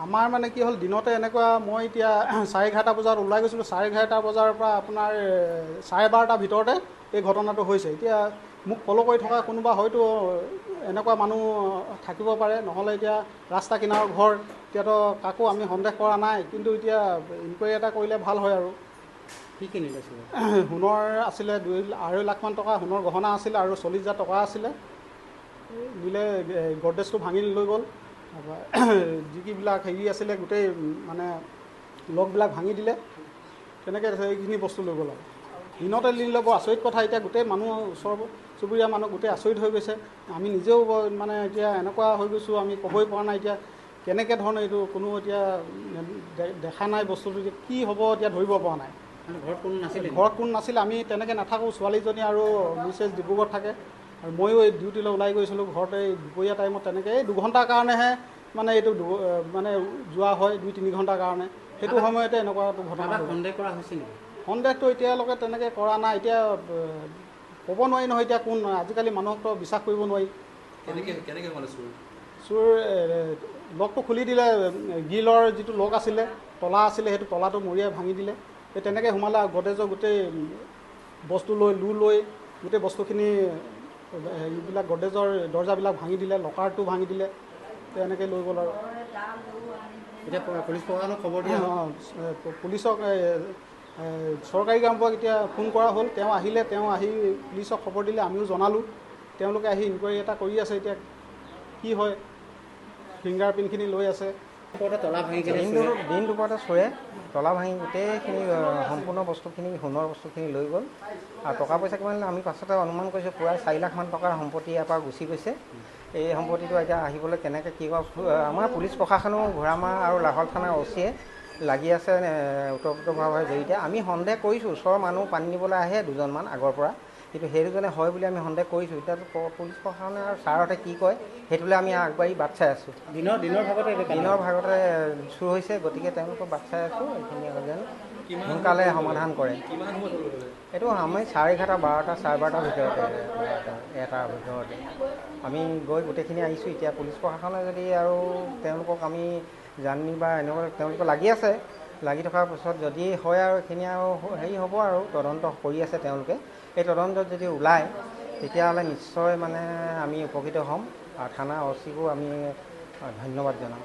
আমাৰ মানে কি হ'ল দিনতে এনেকুৱা মই এতিয়া 11:30 বজাত ওলাই গৈছিলোঁ 11:30 বজাৰ পৰা আপোনাৰ 12:30 ভিতৰতে এই ঘটনাটো হৈছে। এতিয়া মোক ফ'ল' কৰি থকা কোনোবা হয়তো এনেকুৱা মানুহ থাকিব পাৰে, নহ'লে এতিয়া ৰাস্তা কিনাৰৰ ঘৰ, এতিয়াতো কাকো আমি সন্দেহ কৰা নাই, কিন্তু এতিয়া ইনকুৱাৰী এটা কৰিলে ভাল হয় আৰু। কি কিনি লৈছিলে? সোণৰ আছিলে 2.5 লাখমান টকা সোণৰ গহনা আছিলে আৰু 40,000 টকা আছিলে। নিলে গডৰেজটো ভাঙি লৈ গ'ল। যিবিলাক হেৰি আছিলে গোটেই মানে লগবিলাক ভাঙি দিলে, তেনেকৈ এইখিনি বস্তু লৈ গ'ল আৰু দিনতে নিলে। বৰ আচৰিত কথা, এতিয়া গোটেই মানুহ ওচৰ চুবুৰীয়া মানুহ গোটেই আচৰিত হৈ গৈছে। আমি নিজেও মানে এতিয়া এনেকুৱা হৈ গৈছোঁ, আমি ক'বই পৰা নাই এতিয়া কেনেকৈ ধৰণে এইটো কোনো এতিয়া দেখা নাই বস্তুটো যে কি হ'ব এতিয়া ধৰিব পৰা নাই। ঘৰত কোনো নাছিলে? ঘৰত কোনো নাছিলে, আমি তেনেকৈ নাথাকোঁ। ছোৱালীজনী আৰু মিছেছ ডিব্ৰুগড়ত থাকে আৰু ময়ো এই ডিউটিলৈ ওলাই গৈছিলোঁ। ঘৰতে এই দুপৰীয়া টাইমত তেনেকৈ এই 2 ঘণ্টাৰ কাৰণেহে মানে এইটো মানে যোৱা হয়, 2-3 ঘণ্টাৰ কাৰণে। সেইটো সময়তে এনেকুৱা ঘটনা সন্দেহ কৰা হৈছে নেকি? সন্দেহটো এতিয়ালৈকে তেনেকৈ কৰা নাই। এতিয়া ক'ব নোৱাৰি নহয় এতিয়া কোন, আজিকালি মানুহকতো বিশ্বাস কৰিব নোৱাৰি। কেনেকৈ মানে চোৰ লকটো খুলি দিলে, গ্ৰিলৰ যিটো লক আছিলে, তলা আছিলে, সেইটো তলাটো মৰিয়াই ভাঙি দিলে। সেই তেনেকৈ সোমালে আৰু গডৰেজৰ গোটেই বস্তু লৈ গোটেই বস্তুখিনি এইবিলাক গডৰেজৰ দৰ্জাবিলাক ভাঙি দিলে, লকাৰটো ভাঙি দিলে, তেনেকৈ লৈ গ'ল আৰু। এতিয়া পুলিচ প্ৰশাসনক খবৰ দিয়া হ'ল? পুলিচক চৰকাৰী কামবোৰক এতিয়া ফোন কৰা হ'ল। তেওঁ আহিলে, তেওঁ আহি পুলিচক খবৰ দিলে, আমিও জনালোঁ। তেওঁলোকে আহি ইনকুৱাৰী এটা কৰি আছে। এতিয়া কি হয়, ফিংগাৰ প্ৰিণ্টখিনি লৈ আছে। তলা ভাঙি দিন দুপৰতে চোৰে তলা ভাঙি গোটেইখিনি সম্পূৰ্ণ বস্তুখিনি সোণৰ বস্তুখিনি লৈ গ'ল। আৰু টকা পইচা কিমান আমি পাছতে অনুমান কৰিছোঁ প্ৰায় 4 লাখমান টকাৰ সম্পত্তি ইয়াৰ পৰা গুচি গৈছে। এই সম্পত্তিটো এতিয়া আহিবলৈ কেনেকৈ কি কয়, আমাৰ পুলিচ প্ৰশাসনেও ঘোঁৰামাৰা আৰু লাহোৱাল থানাৰ অ'চিয়ে লাগি আছে ওতঃপ্ৰোতভাৱে জড়িত। আমি সন্দেহ কৰিছোঁ, ওচৰৰ মানুহ পানী নিবলৈ আহে 2জনমান আগৰ পৰা, কিন্তু সেই দুজনে হয় বুলি আমি সন্দেহ কৰিছোঁ। এতিয়া পুলিচ প্ৰশাসনে আৰু ছাৰহঁতে কি কয় সেইটোলৈ আমি আগবাঢ়ি বাট চাই আছোঁ। দিনৰ ভাগতে চুৰ হৈছে, গতিকে তেওঁলোকক বাট চাই আছোঁ এইখিনি যেন সোনকালে সমাধান কৰে। এইটো আমি 11:30, 12টা, 12:30 ভিতৰতে, 1টাৰ ভিতৰতে আমি গৈ গোটেইখিনি আহিছোঁ। এতিয়া পুলিচ প্ৰশাসনে যদি আৰু তেওঁলোকক আমি জানি বা এনেকুৱা তেওঁলোকে লাগি আছে, লাগি থকাৰ পিছত যদি হয় আৰু এইখিনি আৰু হেৰি হ'ব আৰু তদন্ত কৰি আছে তেওঁলোকে। এই তদন্তত যদি ওলায় তেতিয়াহ'লে নিশ্চয় মানে আমি উপকৃত হ'ম আৰু থানা অ'চিকো আমি ধন্যবাদ জনাম।